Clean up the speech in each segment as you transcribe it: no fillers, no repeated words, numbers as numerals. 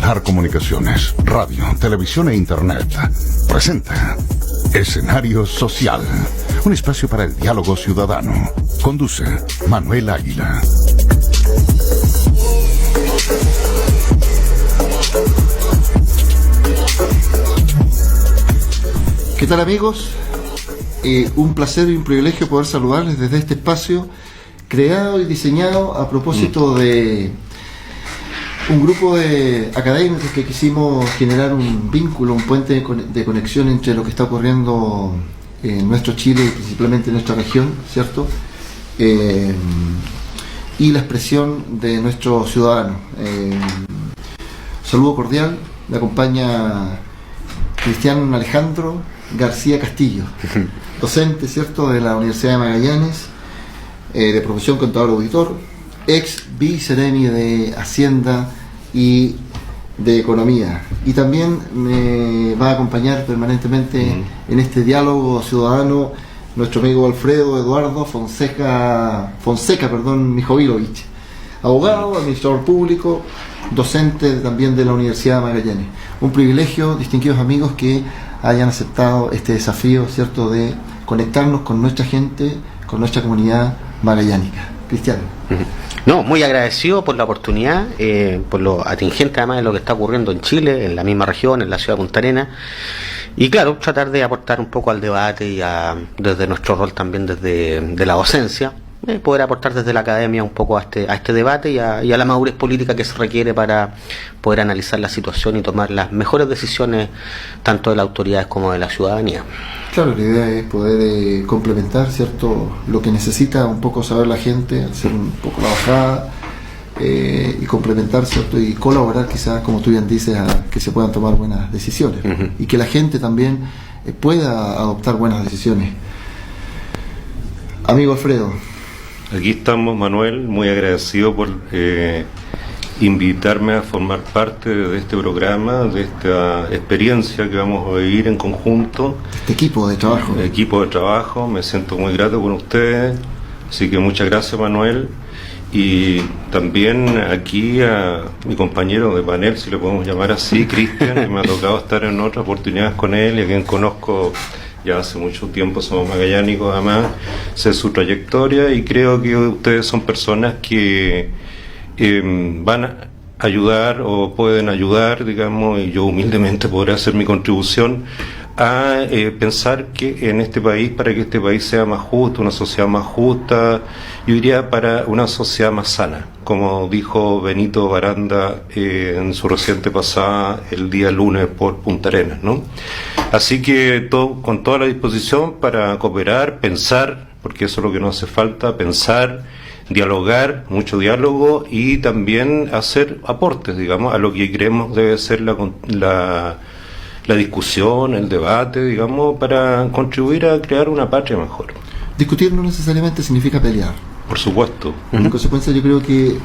Solar Comunicaciones, radio, televisión e internet presenta Escenario Social, un espacio para el diálogo ciudadano. Conduce Manuel Águila. ¿Qué tal, amigos? Un placer y un privilegio poder saludarles desde este espacio creado y diseñado a propósito de un grupo de académicos que quisimos generar un vínculo, un puente de conexión entre lo que está ocurriendo en nuestro Chile y principalmente en nuestra región, ¿cierto? Y la expresión de nuestros ciudadanos. Saludo cordial, me acompaña Cristian Alejandro García Castillo, docente, ¿cierto?, de la Universidad de Magallanes, de profesión contador auditor, ex viceseremi de Hacienda y de Economía, y también me va a acompañar permanentemente en este diálogo ciudadano nuestro amigo Alfredo Eduardo Fonseca Mijovilovich, abogado, administrador público, docente también de la Universidad de Magallanes. Un privilegio, distinguidos amigos, que hayan aceptado este desafío, ¿cierto?, de conectarnos con nuestra gente, con nuestra comunidad magallánica. Cristiano. No, muy agradecido por la oportunidad, por lo atingente además de lo que está ocurriendo en Chile, en la misma región, en la ciudad de Punta Arenas, y claro, tratar de aportar un poco al debate y desde nuestro rol también desde la docencia, poder aportar desde la academia un poco a este debate y a la madurez política que se requiere para poder analizar la situación y tomar las mejores decisiones tanto de las autoridades como de la ciudadanía. Claro, la idea es poder complementar, ¿cierto?, lo que necesita un poco saber la gente, hacer un poco la bajada y complementar, ¿cierto?, y colaborar quizás, como tú bien dices, a que se puedan tomar buenas decisiones y que la gente también pueda adoptar buenas decisiones. Amigo Alfredo. Aquí estamos, Manuel, muy agradecido por invitarme a formar parte de este programa, de esta experiencia que vamos a vivir en conjunto. Este equipo de trabajo. Me siento muy grato con ustedes, así que muchas gracias, Manuel. Y también aquí a mi compañero de panel, si lo podemos llamar así, Cristian, que me ha tocado estar en otras oportunidades con él y a quien conozco ya hace mucho tiempo, somos magallánicos además, sé su trayectoria y creo que ustedes son personas que van a ayudar o pueden ayudar, digamos, y yo humildemente podré hacer mi contribución a pensar que en este país, para que este país sea más justo, una sociedad más justa, yo diría para una sociedad más sana, como dijo Benito Baranda en su reciente pasada el día lunes por Punta Arenas, ¿no? Así que con toda la disposición para cooperar, pensar, porque eso es lo que nos hace falta, pensar, dialogar, mucho diálogo y también hacer aportes, digamos, a lo que creemos debe ser la discusión, el debate, digamos, para contribuir a crear una patria mejor. Discutir no necesariamente significa pelear. Por supuesto. En consecuencia, yo creo que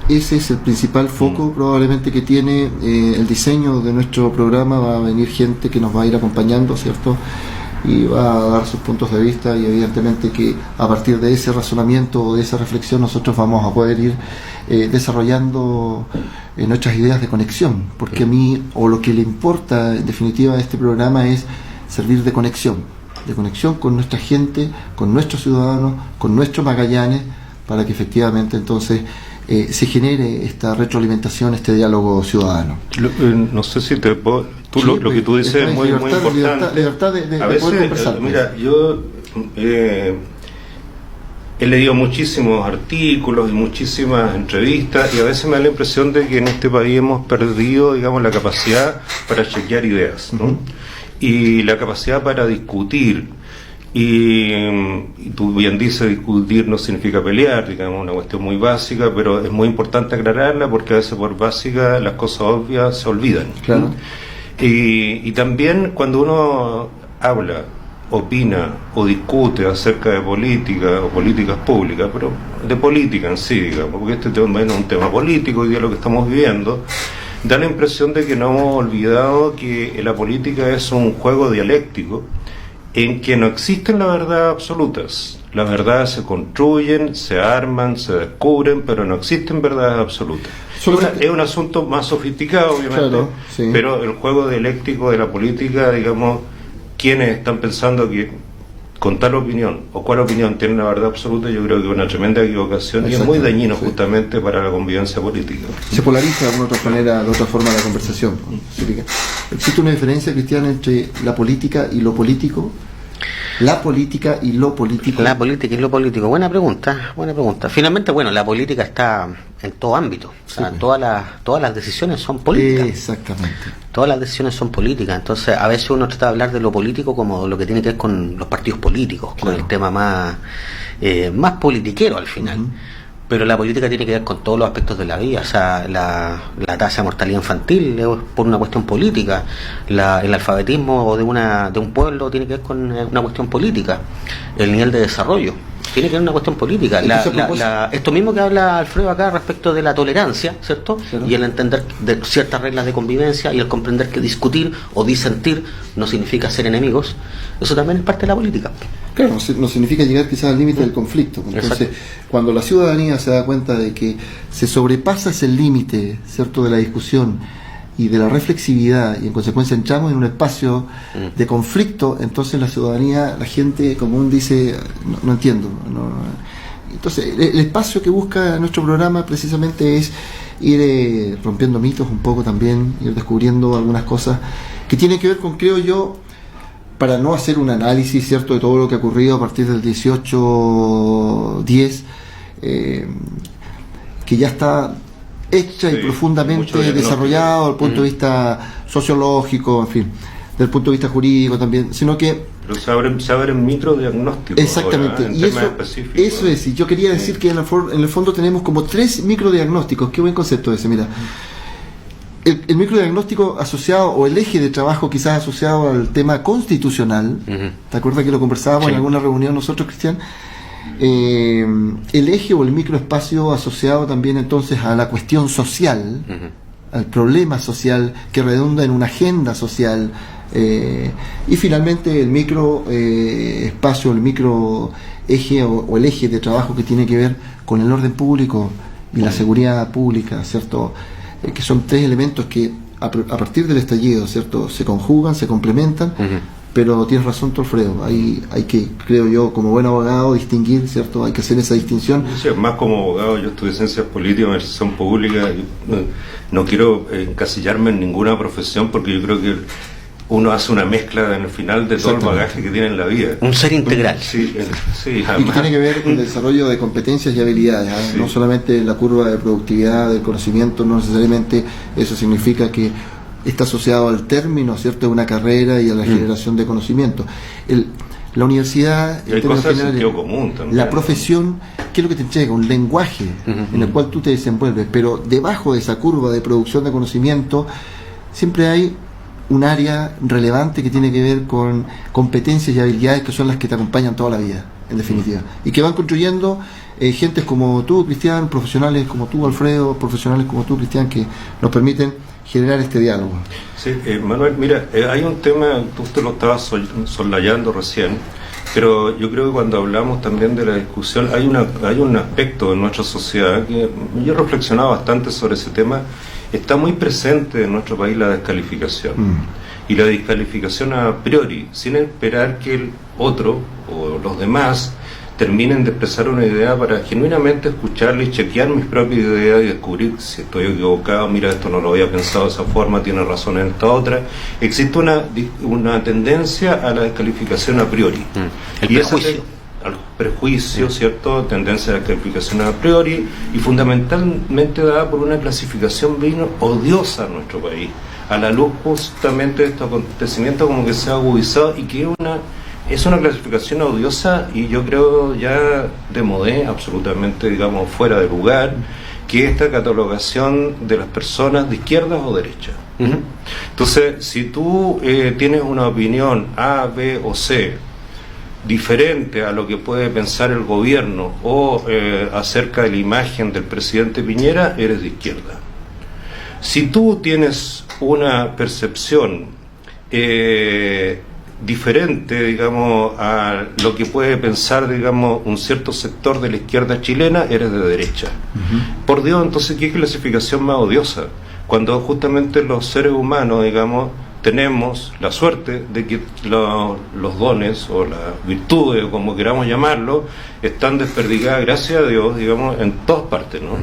ese es el principal foco probablemente que tiene el diseño de nuestro programa. Va a venir gente que nos va a ir acompañando, ¿cierto?, y va a dar sus puntos de vista, y evidentemente que a partir de ese razonamiento o de esa reflexión nosotros vamos a poder ir desarrollando nuestras ideas de conexión, porque a mí, o lo que le importa en definitiva a este programa, es servir de conexión con nuestra gente, con nuestros ciudadanos, con nuestros Magallanes, para que efectivamente entonces se genere esta retroalimentación, este diálogo ciudadano. No sé si te puedo... lo que tú dices es muy importante. Libertad de a veces, poder conversar. Mira, yo he leído muchísimos artículos y muchísimas entrevistas y a veces me da la impresión de que en este país hemos perdido, digamos, la capacidad para chequear ideas, ¿no? Y la capacidad para discutir. Y tú bien dices, discutir no significa pelear, digamos, una cuestión muy básica, pero es muy importante aclararla porque a veces por básica las cosas obvias se olvidan. Claro. Y también cuando uno habla, opina o discute acerca de política o políticas públicas, pero de política en sí, digamos, porque este tema es un tema político, hoy día lo que estamos viviendo, da la impresión de que no hemos olvidado que la política es un juego dialéctico en que no existen las verdades absolutas. Las verdades se construyen, se arman, se descubren, pero no existen verdades absolutas. Es un asunto más sofisticado, obviamente, claro, sí. Pero el juego dialéctico de la política, digamos, quienes están pensando que con tal opinión o cual opinión tienen la verdad absoluta, yo creo que es una tremenda equivocación y es muy dañino justamente para la convivencia política. Se polariza de otra forma la conversación. ¿Existe una diferencia, Cristian, entre la política y lo político? La política y lo político. La política y lo político. Buena pregunta. Finalmente, bueno, la política está en todo ámbito. O sea, todas las decisiones son políticas. Exactamente. Todas las decisiones son políticas. Entonces, a veces uno trata de hablar de lo político como lo que tiene que ver con los partidos políticos, con el tema más politiquero al final. Pero la política tiene que ver con todos los aspectos de la vida. O sea, la tasa de mortalidad infantil es por una cuestión política. El alfabetismo de un pueblo tiene que ver con una cuestión política. El nivel de desarrollo tiene que ver con una cuestión política. Esto mismo que habla Alfredo acá respecto de la tolerancia, ¿cierto? Claro. Y el entender de ciertas reglas de convivencia y el comprender que discutir o disentir no significa ser enemigos. Eso también es parte de la política. Claro, no significa llegar quizás al límite del conflicto. Entonces, cuando la ciudadanía se da cuenta de que se sobrepasa ese límite, ¿cierto?, de la discusión y de la reflexividad, y en consecuencia entramos en un espacio de conflicto, entonces la ciudadanía, la gente común dice, no entiendo. Entonces, el espacio que busca nuestro programa precisamente es ir rompiendo mitos un poco también, ir descubriendo algunas cosas que tienen que ver con, creo yo, para no hacer un análisis, ¿cierto?, de todo lo que ha ocurrido a partir del 18-10, que ya está hecha y profundamente desarrollado desde el punto de vista sociológico, en fin, desde el punto de vista jurídico también, sino que... Pero se abren microdiagnósticos. Exactamente, ahora, y eso es, y yo quería decir que en el fondo tenemos como 3 microdiagnósticos. Qué buen concepto ese, mira. El microdiagnóstico asociado, o el eje de trabajo quizás asociado al tema constitucional, ¿te acuerdas que lo conversábamos en alguna reunión nosotros, Cristian? El eje o el microespacio asociado también entonces a la cuestión social, al problema social que redunda en una agenda social, y finalmente el microespacio, el micro eje o el eje de trabajo que tiene que ver con el orden público y la seguridad pública, ¿cierto? Que son 3 elementos que a partir del estallido, ¿cierto?, se conjugan, se complementan, pero tienes razón, Alfredo, hay que, creo yo, como buen abogado, distinguir, ¿cierto?, hay que hacer esa distinción. Sí, más como abogado, yo estudié ciencias políticas, administración pública, no quiero encasillarme en ninguna profesión porque yo creo que uno hace una mezcla en el final de todo el bagaje que tiene en la vida. Un ser integral. Sí, y que tiene que ver con el desarrollo de competencias y habilidades, no solamente la curva de productividad del conocimiento, no necesariamente eso significa que está asociado al término, ¿cierto?, de una carrera y a la generación de conocimiento. La universidad, hay cosas de sentido común también, la profesión, ¿qué es lo que te entrega? Un lenguaje en el cual tú te desenvuelves, pero debajo de esa curva de producción de conocimiento siempre hay un área relevante que tiene que ver con competencias y habilidades que son las que te acompañan toda la vida, en definitiva, y que van construyendo gentes como tú, Cristian, profesionales como tú, Alfredo, profesionales como tú, Cristian, que nos permiten generar este diálogo. Sí, Manuel, mira, hay un tema, tú te lo estabas soslayando recién, pero yo creo que cuando hablamos también de la discusión, hay un aspecto en nuestra sociedad que yo he reflexionado bastante sobre ese tema. Está muy presente en nuestro país la descalificación y la descalificación a priori, sin esperar que el otro o los demás terminen de expresar una idea para genuinamente escucharle y chequear mis propias ideas y descubrir si estoy equivocado, mira, esto no lo había pensado de esa forma, tiene razón en esta otra. Existe una tendencia a la descalificación a priori. El prejuicio. Al prejuicio, ¿cierto? Tendencia a la clasificación a priori y fundamentalmente dada por una clasificación bien odiosa en nuestro país, a la luz justamente de estos acontecimientos como que se ha agudizado y que es una clasificación odiosa y yo creo ya de modé, absolutamente, digamos, fuera de lugar, que esta catalogación de las personas de izquierda o derecha. Entonces, si tú tienes una opinión A, B o C diferente a lo que puede pensar el gobierno o acerca de la imagen del presidente Piñera, eres de izquierda. Si tú tienes una percepción diferente, digamos, a lo que puede pensar, digamos, un cierto sector de la izquierda chilena, eres de derecha. Por Dios, entonces, ¿qué clasificación más odiosa? Cuando justamente los seres humanos, digamos, tenemos la suerte de que los dones o las virtudes, como queramos llamarlo, están desperdigadas, gracias a Dios, digamos, en todas partes, ¿no?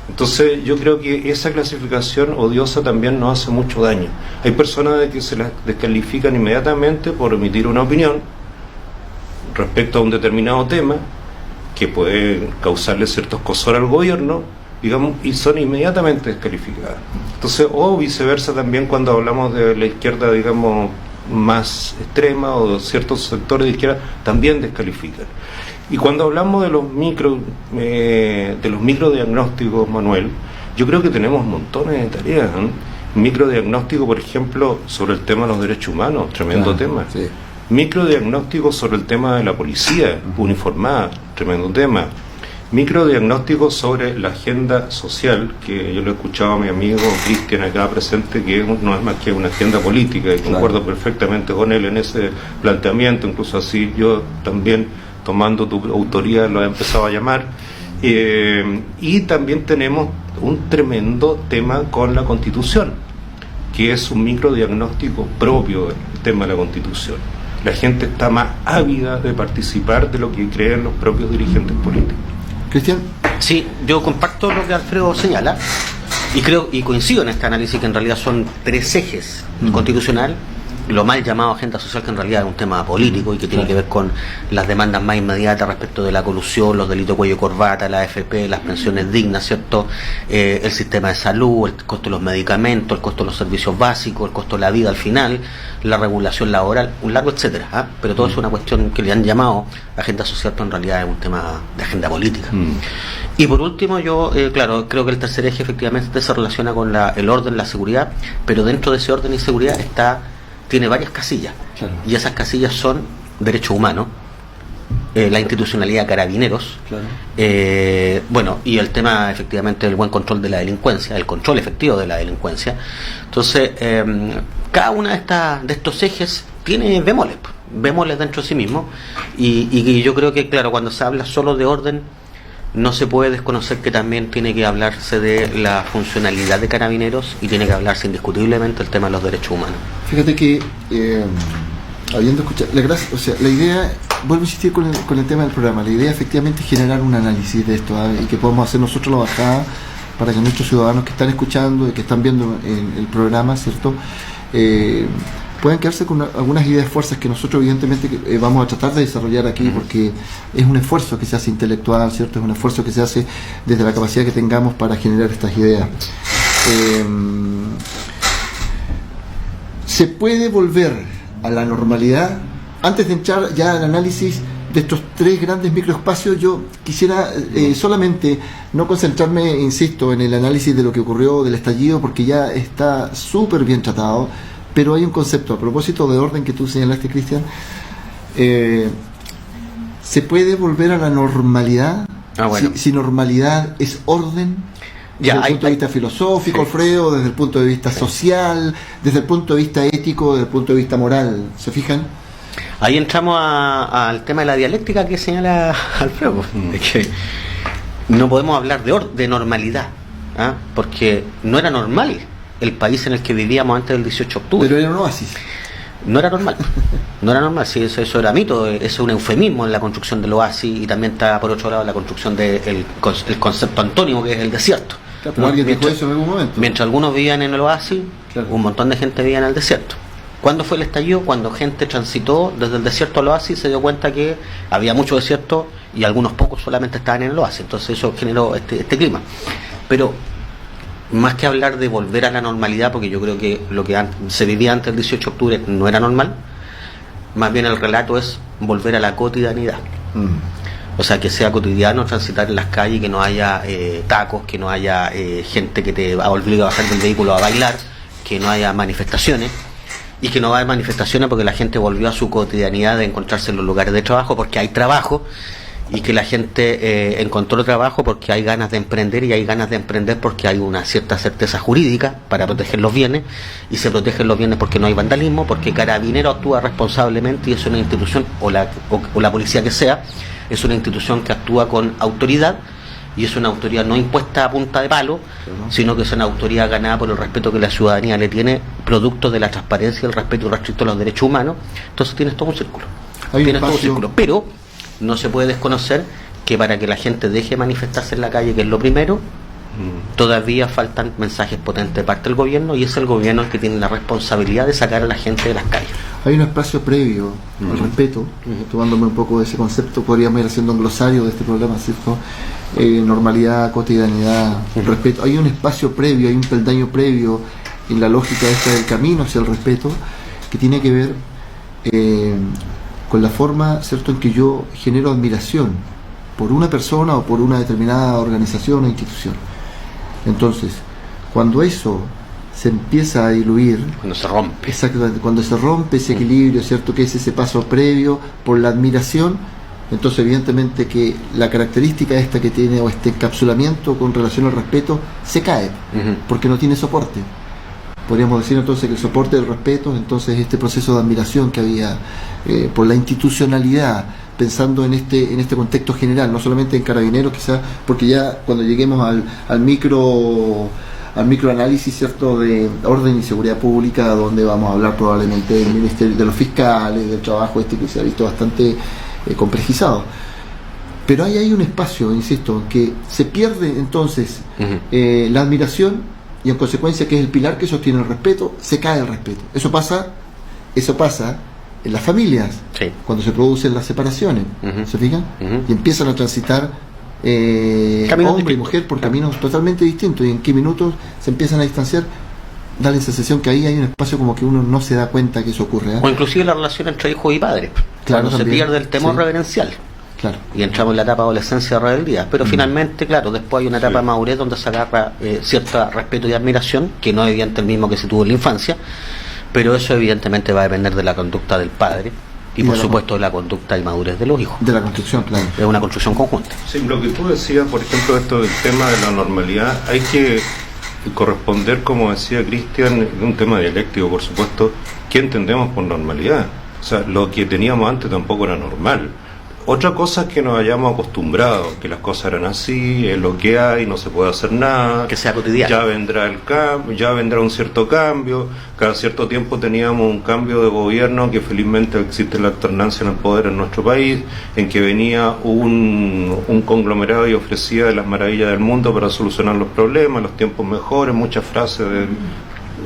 Entonces yo creo que esa clasificación odiosa también nos hace mucho daño. Hay personas de que se las descalifican inmediatamente por emitir una opinión respecto a un determinado tema que puede causarle cierto escozor al gobierno, digamos, y son inmediatamente descalificadas. Entonces, o viceversa también cuando hablamos de la izquierda, digamos, más extrema o de ciertos sectores de izquierda, también descalifican. Y cuando hablamos de los microdiagnósticos, Manuel, yo creo que tenemos montones de tareas, ¿eh? Microdiagnóstico, por ejemplo, sobre el tema de los derechos humanos, tremendo tema. Sí. Microdiagnóstico sobre el tema de la policía uniformada, tremendo tema. Microdiagnóstico sobre la agenda social, que yo lo he escuchado a mi amigo Cristian acá presente, que no es más que una agenda política, y concuerdo perfectamente con él en ese planteamiento, incluso así yo también, tomando tu autoría, lo he empezado a llamar. Y también tenemos un tremendo tema con la Constitución, que es un microdiagnóstico propio del tema de la Constitución. La gente está más ávida de participar de lo que creen los propios dirigentes políticos. Cristian. Sí, yo comparto lo que Alfredo señala y coincido en este análisis, que en realidad son tres ejes: constitucional, lo mal llamado agenda social, que en realidad es un tema político y que tiene que ver con las demandas más inmediatas respecto de la colusión, los delitos cuello y corbata, la AFP, las pensiones dignas, ¿cierto? El sistema de salud, el costo de los medicamentos, el costo de los servicios básicos, el costo de la vida al final, la regulación laboral, un largo etcétera, ¿eh? Pero todo es una cuestión que le han llamado agenda social, pero en realidad es un tema de agenda política. Y por último, yo, claro, creo que el tercer eje efectivamente se relaciona con el orden, la seguridad, pero dentro de ese orden y seguridad tiene varias casillas, claro. Y esas casillas son derechos humanos, la institucionalidad de carabineros, claro. Bueno, y el tema efectivamente del buen control de la delincuencia, el control efectivo de la delincuencia. Entonces, cada una de estos ejes tiene bemoles dentro de sí mismo, y yo creo que, claro, cuando se habla solo de orden, no se puede desconocer que también tiene que hablarse de la funcionalidad de carabineros y tiene que hablarse indiscutiblemente el tema de los derechos humanos. Fíjate que, habiendo escuchado, la idea, vuelvo a insistir con el tema del programa, la idea efectivamente es generar un análisis de esto, ¿eh? Y que podamos hacer nosotros la bajada para que nuestros ciudadanos que están escuchando y que están viendo el programa, ¿cierto?, puedan quedarse con algunas ideas fuerzas que nosotros evidentemente vamos a tratar de desarrollar aquí, porque es un esfuerzo que se hace intelectual, ¿cierto? Es un esfuerzo que se hace desde la capacidad que tengamos para generar estas ideas. ¿Se puede volver a la normalidad? Antes de entrar ya al análisis de estos tres grandes microespacios, yo quisiera solamente no concentrarme, insisto, en el análisis de lo que ocurrió del estallido, porque ya está súper bien tratado. Pero hay un concepto, a propósito de orden que tú señalaste, Cristian, ¿se puede volver a la normalidad? Bueno. Si normalidad es orden, desde el punto de vista filosófico, sí. Alfredo, desde el punto de vista social, desde el punto de vista ético, desde el punto de vista moral, ¿se fijan? Ahí entramos al tema de la dialéctica que señala Alfredo, es que no podemos hablar de normalidad, ¿eh? Porque no era normal el país en el que vivíamos antes del 18 de octubre. Pero era un oasis. No era normal, sí, eso era mito, eso es un eufemismo en la construcción del oasis, y también está por otro lado la construcción del concepto antónimo, que es el desierto. Claro, pero alguien dijo eso en algún momento. Mientras algunos vivían en el oasis, claro, un montón de gente vivía en el desierto. ¿Cuándo fue el estallido? Cuando gente transitó desde el desierto al oasis, se dio cuenta que había mucho desierto y algunos pocos solamente estaban en el oasis, entonces eso generó este clima. Pero más que hablar de volver a la normalidad, porque yo creo que lo que se vivía antes del 18 de octubre no era normal, más bien el relato es volver a la cotidianidad. O sea, que sea cotidiano transitar en las calles, que no haya tacos, que no haya gente que te obliga a bajar del vehículo a bailar, que no haya manifestaciones, y que no va a haber manifestaciones porque la gente volvió a su cotidianidad de encontrarse en los lugares de trabajo, porque hay trabajo, y que la gente encontró trabajo porque hay ganas de emprender, y hay ganas de emprender porque hay una cierta certeza jurídica para proteger los bienes, y se protegen los bienes porque no hay vandalismo, porque Carabineros actúa responsablemente, y es una institución, o la policía que sea, es una institución que actúa con autoridad, y es una autoridad no impuesta a punta de palo, sino que es una autoridad ganada por el respeto que la ciudadanía le tiene, producto de la transparencia, el respeto y el respeto a los derechos humanos. Entonces tienes todo un círculo. Pero no se puede desconocer que para que la gente deje manifestarse en la calle, que es lo primero, todavía faltan mensajes potentes de parte del gobierno, y es el gobierno el que tiene la responsabilidad de sacar a la gente de las calles. Hay un espacio previo al respeto, tomándome un poco de ese concepto, podríamos ir haciendo un glosario de este problema, ¿cierto? Normalidad, cotidianidad, respeto. Hay un espacio previo, hay un peldaño previo en la lógica esta del camino hacia el respeto, que tiene que ver con la forma, ¿cierto?, en que yo genero admiración por una persona o por una determinada organización o institución. Entonces, cuando eso se empieza a diluir, cuando se rompe, exactamente, cuando se rompe ese equilibrio, ¿cierto?, que es ese paso previo por la admiración, entonces evidentemente que la característica esta que tiene, o este encapsulamiento con relación al respeto, se cae, porque no tiene soporte. Podríamos decir entonces que el soporte del respeto, entonces este proceso de admiración que había por la institucionalidad, pensando en este contexto general, no solamente en Carabineros quizás, porque ya cuando lleguemos al microanálisis, ¿cierto?, de orden y seguridad pública, donde vamos a hablar probablemente del Ministerio de los Fiscales, del trabajo que se ha visto bastante complejizado. Pero hay un espacio, insisto, en que se pierde entonces la admiración, y en consecuencia, que es el pilar que sostiene el respeto, se cae el respeto. Eso pasa en las familias, cuando se producen las separaciones, ¿se fijan? Y empiezan a transitar hombre y mujer por caminos totalmente distintos, y en qué minutos se empiezan a distanciar. Da la sensación que ahí hay un espacio como que uno no se da cuenta que eso ocurre, o inclusive la relación entre hijos y padres, claro, cuando se pierde el temor reverencial. Claro. Y entramos en la etapa de adolescencia de rebeldía, pero finalmente, claro, después hay una etapa de madurez donde se agarra cierto respeto y admiración, que no es evidente el mismo que se tuvo en la infancia, pero eso evidentemente va a depender de la conducta del padre y por supuesto de la conducta y madurez de los hijos. De la construcción, claro. Es una construcción conjunta. Sí, lo que tú decías, por ejemplo, esto del tema de la normalidad, hay que corresponder, como decía Cristian, un tema dialéctico, por supuesto, ¿qué entendemos por normalidad? O sea, lo que teníamos antes tampoco era normal. Otra cosa es que nos hayamos acostumbrado, que las cosas eran así, es lo que hay, no se puede hacer nada, que sea cotidiano. Ya vendrá el cambio, ya vendrá un cierto cambio. Cada cierto tiempo teníamos un cambio de gobierno, que felizmente existe la alternancia en el poder en nuestro país, en que venía un conglomerado y ofrecía las maravillas del mundo para solucionar los problemas, los tiempos mejores, muchas frases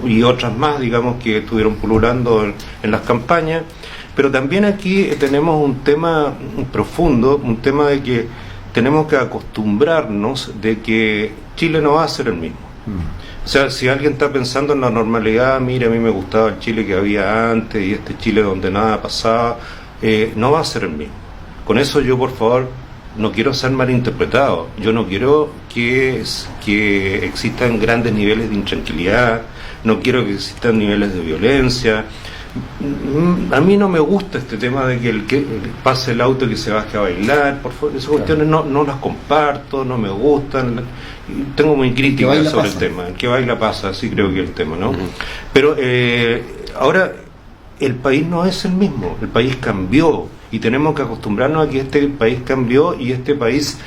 y otras más, digamos, que estuvieron pululando en las campañas. Pero también aquí tenemos un tema profundo, un tema de que tenemos que acostumbrarnos de que Chile no va a ser el mismo. O sea, si alguien está pensando en la normalidad, mire, a mí me gustaba el Chile que había antes y este Chile donde nada pasaba, no va a ser el mismo. Con eso yo, por favor, no quiero ser malinterpretado. Yo no quiero que existan grandes niveles de intranquilidad, no quiero que existan niveles de violencia. A mí no me gusta este tema de que el que pase el auto y que se baje a bailar, por favor, esas cuestiones no las comparto, no me gustan, tengo muy crítica sobre el tema. El que baila pasa, así creo que es el tema, ¿no? Pero ahora el país no es el mismo, el país cambió y tenemos que acostumbrarnos a que este país cambió, y este país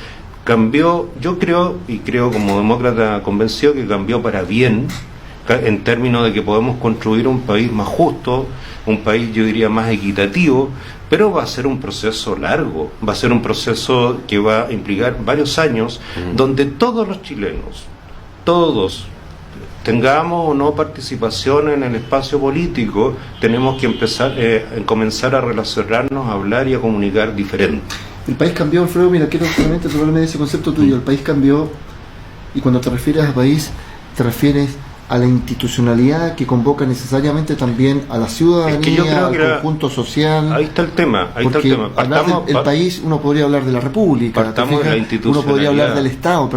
cambió, yo creo, y creo como demócrata convencido, que cambió para bien, en términos de que podemos construir un país más justo, un país, yo diría, más equitativo, pero va a ser un proceso largo, va a ser un proceso que va a implicar varios años, donde todos los chilenos, todos, tengamos o no participación en el espacio político, tenemos que comenzar a relacionarnos, a hablar y a comunicar diferente. El país cambió, Alfredo, mira, quiero totalmente ese concepto tuyo, el país cambió, y cuando te refieres al país, te refieres a la institucionalidad que convoca necesariamente también a la ciudadanía, al conjunto social. Ahí está el tema, el país, uno podría hablar de la República, uno podría hablar del Estado,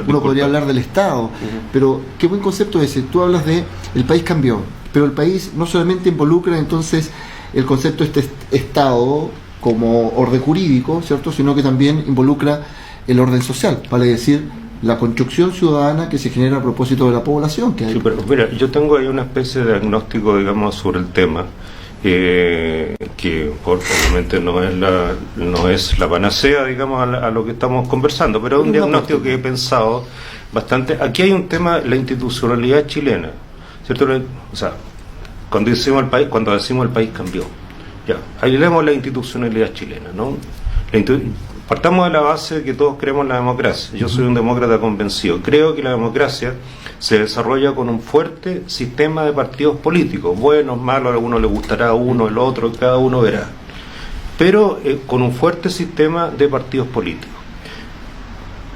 uno podría hablar del Estado, pero qué buen concepto ese. Tú hablas de el país cambió, pero el país no solamente involucra entonces el concepto Estado como orden jurídico, ¿cierto?, sino que también involucra el orden social, vale decir, la construcción ciudadana que se genera a propósito de la población que hay. Sí, pero mira, yo tengo ahí una especie de diagnóstico, digamos, sobre el tema, que obviamente no es la panacea, digamos, a lo que estamos conversando, pero es un diagnóstico que he pensado bastante. Aquí hay un tema, la institucionalidad chilena, ¿cierto? O sea, cuando decimos el país cambió, ya, ahí leemos la institucionalidad chilena, ¿no? Partamos de la base de que todos creemos en la democracia. Yo soy un demócrata convencido. Creo que la democracia se desarrolla con un fuerte sistema de partidos políticos, buenos, malos, a algunos les gustará uno, el otro, cada uno verá, pero con un fuerte sistema de partidos políticos.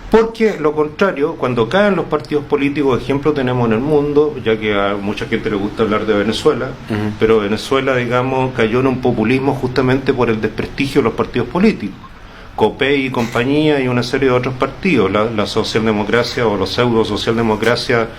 Porque lo contrario, cuando caen los partidos políticos, ejemplo tenemos en el mundo, ya que a mucha gente le gusta hablar de Venezuela, pero Venezuela, digamos, cayó en un populismo justamente por el desprestigio de los partidos políticos. COPEI y compañía y una serie de otros partidos, la socialdemocracia o los pseudo socialdemocracia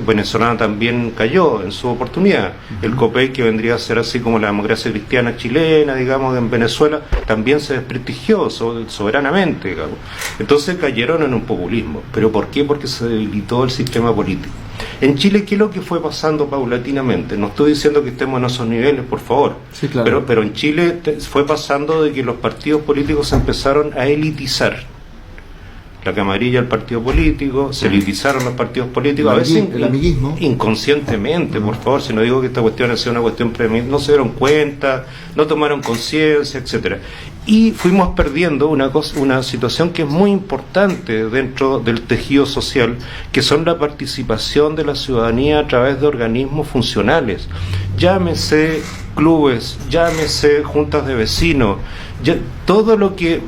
venezolana también cayó en su oportunidad. El COPEI, que vendría a ser así como la democracia cristiana chilena, digamos, en Venezuela, también se desprestigió soberanamente, digamos. Entonces cayeron en un populismo. ¿Pero por qué? Porque se debilitó el sistema político. En Chile, ¿qué es lo que fue pasando paulatinamente? No estoy diciendo que estemos en esos niveles, por favor, sí, claro. pero en Chile fue pasando de que los partidos políticos se empezaron a elitizar. La camarilla del partido político, se elitizaron los partidos políticos, a veces el amiguismo. Inconscientemente, por favor, si no digo que esta cuestión ha sido una cuestión no se dieron cuenta, no tomaron conciencia, etcétera. Y fuimos perdiendo una situación que es muy importante dentro del tejido social, que son la participación de la ciudadanía a través de organismos funcionales. Llámese clubes, llámese juntas de vecinos, todo lo que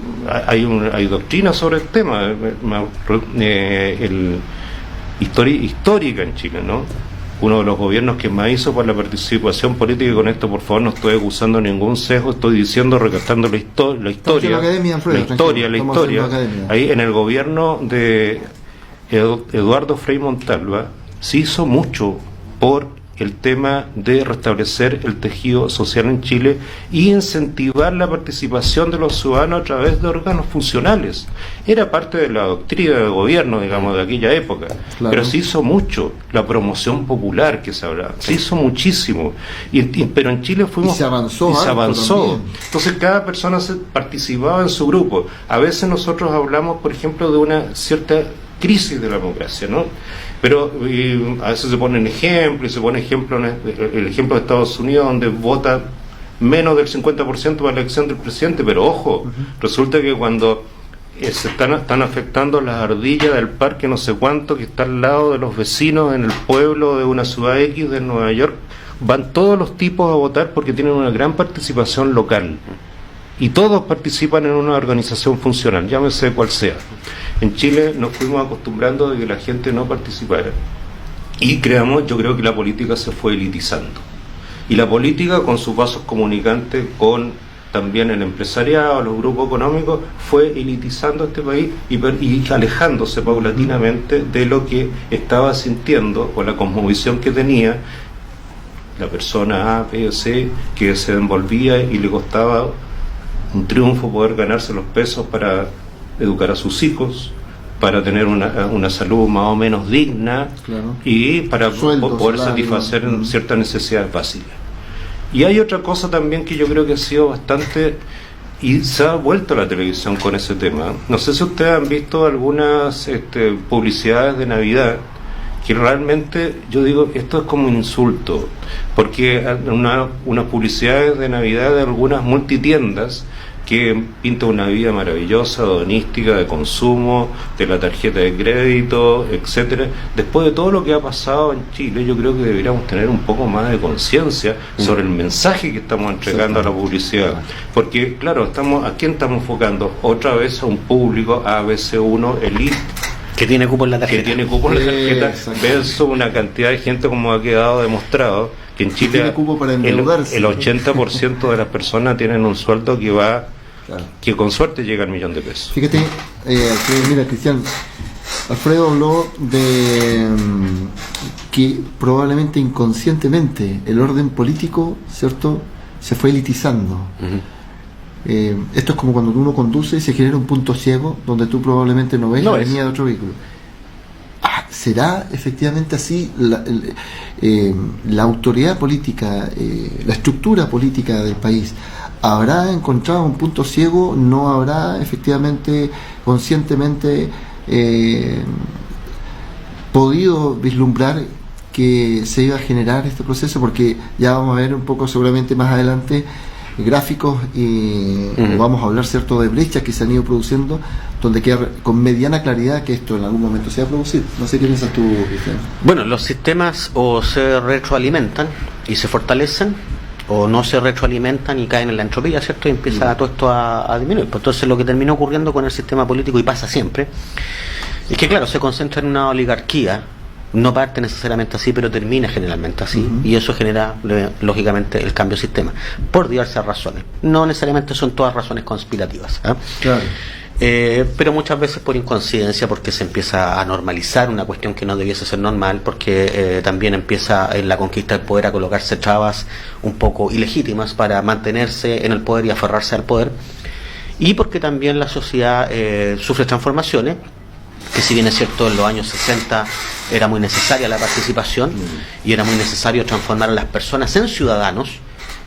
hay doctrina sobre el tema, histórica en Chile, ¿no? Uno de los gobiernos que más hizo por la participación política, y con esto por favor no estoy acusando ningún sesgo, estoy diciendo, recalcando la historia, ahí en el gobierno de Eduardo Frei Montalva se hizo mucho por el tema de restablecer el tejido social en Chile y incentivar la participación de los ciudadanos a través de órganos funcionales. Era parte de la doctrina del gobierno, digamos, de aquella época. Claro. Pero se hizo mucho. La promoción popular que se hablaba, se hizo muchísimo. Pero en Chile fuimos... Y se avanzó. Entonces cada persona participaba en su grupo. A veces nosotros hablamos, por ejemplo, de una cierta crisis de la democracia, ¿no? Pero a veces se ponen ejemplos, y se pone el ejemplo de Estados Unidos, donde vota menos del 50% para la elección del presidente, pero ojo, resulta que cuando se están afectando las ardillas del parque no sé cuánto, que está al lado de los vecinos en el pueblo de una ciudad X de Nueva York, van todos los tipos a votar porque tienen una gran participación local. Y todos participan en una organización funcional, llámese cual sea. En Chile nos fuimos acostumbrando de que la gente no participara. Y yo creo que la política se fue elitizando. Y la política, con sus vasos comunicantes, con también el empresariado, los grupos económicos, fue elitizando este país y alejándose paulatinamente de lo que estaba sintiendo, o la cosmovisión que tenía la persona A, B o C, que se envolvía y le costaba un triunfo poder ganarse los pesos para educar a sus hijos, para tener una salud más o menos digna, claro, y para poder satisfacer ciertas necesidades básicas. Y hay otra cosa también que yo creo que ha sido bastante, y se ha vuelto a la televisión con ese tema. No sé si ustedes han visto algunas publicidades de Navidad, que realmente yo digo, esto es como un insulto, porque unas publicidades de Navidad de algunas multitiendas que pinta una vida maravillosa, hedonística, de consumo, de la tarjeta de crédito, etcétera. Después de todo lo que ha pasado en Chile, yo creo que deberíamos tener un poco más de conciencia sobre el mensaje que estamos entregando a la publicidad. Porque, claro, ¿a quién estamos enfocando? Otra vez a un público ABC1 elite, que tiene cupo en la tarjeta. Versus una cantidad de gente, como ha quedado demostrado, que en Chile el 80% de las personas tienen un sueldo que va, claro, que con suerte llega al $1.000.000 de pesos. Fíjate, mira, Cristian, Alfredo habló de que probablemente inconscientemente el orden político, ¿cierto?, se fue elitizando. Esto es como cuando uno conduce y se genera un punto ciego donde tú probablemente no ves la venida de otro vehículo. ¿Será efectivamente así? La autoridad política, la estructura política del país, ¿habrá encontrado un punto ciego? ¿No habrá efectivamente, conscientemente podido vislumbrar que se iba a generar este proceso? Porque ya vamos a ver un poco seguramente más adelante gráficos y vamos a hablar, ¿cierto?, de brechas que se han ido produciendo, donde queda con mediana claridad que esto en algún momento se va a producir. No sé qué piensas tú, Cristian. Bueno, los sistemas o se retroalimentan y se fortalecen, o no se retroalimentan y caen en la entropía, ¿cierto? Y empieza todo esto a disminuir. Pues entonces lo que terminó ocurriendo con el sistema político, y pasa siempre, es que claro, se concentra en una oligarquía. No parte necesariamente así, pero termina generalmente así, y eso genera lógicamente el cambio de sistema por diversas razones. No necesariamente son todas razones conspirativas, Claro. Pero muchas veces por inconsciencia, porque se empieza a normalizar una cuestión que no debiese ser normal, porque también empieza en la conquista del poder a colocarse trabas un poco ilegítimas para mantenerse en el poder y aferrarse al poder, y porque también la sociedad sufre transformaciones, que si bien es cierto en los años 60 era muy necesaria la participación y era muy necesario transformar a las personas en ciudadanos,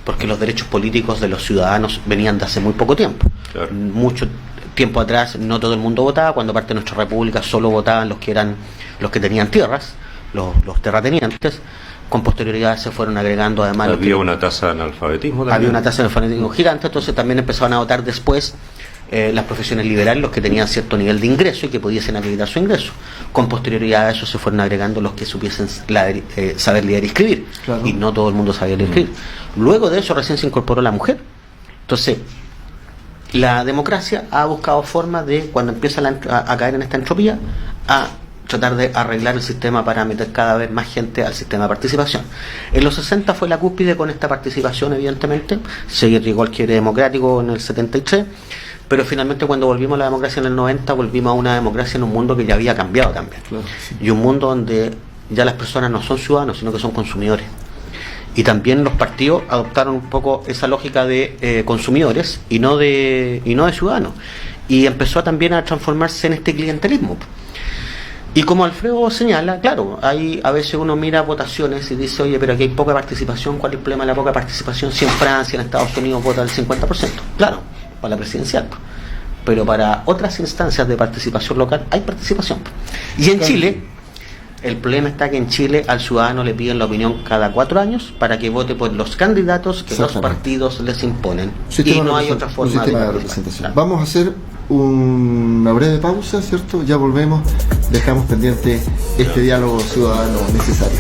porque los derechos políticos de los ciudadanos venían de hace muy poco tiempo. Claro. Mucho tiempo atrás no todo el mundo votaba. Cuando parte de nuestra república solo votaban los que tenían tierras, los terratenientes. Con posterioridad se fueron agregando además... Había una tasa de analfabetismo también. Había una tasa de analfabetismo gigante, entonces también empezaron a votar después las profesiones liberales, los que tenían cierto nivel de ingreso y que pudiesen acreditar su ingreso. Con posterioridad a eso se fueron agregando los que supiesen saber leer y escribir. Claro. Y no todo el mundo sabía leer y escribir. Luego de eso recién se incorporó la mujer. Entonces, la democracia ha buscado formas de, cuando empieza a caer en esta entropía, a tratar de arreglar el sistema para meter cada vez más gente al sistema de participación. En los 60 fue la cúspide con esta participación, evidentemente. Se llegó al quiebre democrático en el 73. Pero finalmente cuando volvimos a la democracia en el 90, volvimos a una democracia en un mundo que ya había cambiado también. Claro, sí. Y un mundo donde ya las personas no son ciudadanos, sino que son consumidores. Y también los partidos adoptaron un poco esa lógica de consumidores y no de ciudadanos. Y empezó también a transformarse en este clientelismo. Y como Alfredo señala, claro, a veces uno mira votaciones y dice, oye, pero aquí hay poca participación. ¿Cuál es el problema de la poca participación si en Francia, en Estados Unidos vota el 50%? Claro, para la presidencial, pero para otras instancias de participación local hay participación. Y en Chile, el problema está que en Chile al ciudadano le piden la opinión cada 4 años para que vote por los candidatos que los partidos les imponen, y no hay otra forma de representación. Vamos a hacer una breve pausa, ¿cierto? Ya volvemos, dejamos pendiente este diálogo ciudadano necesario.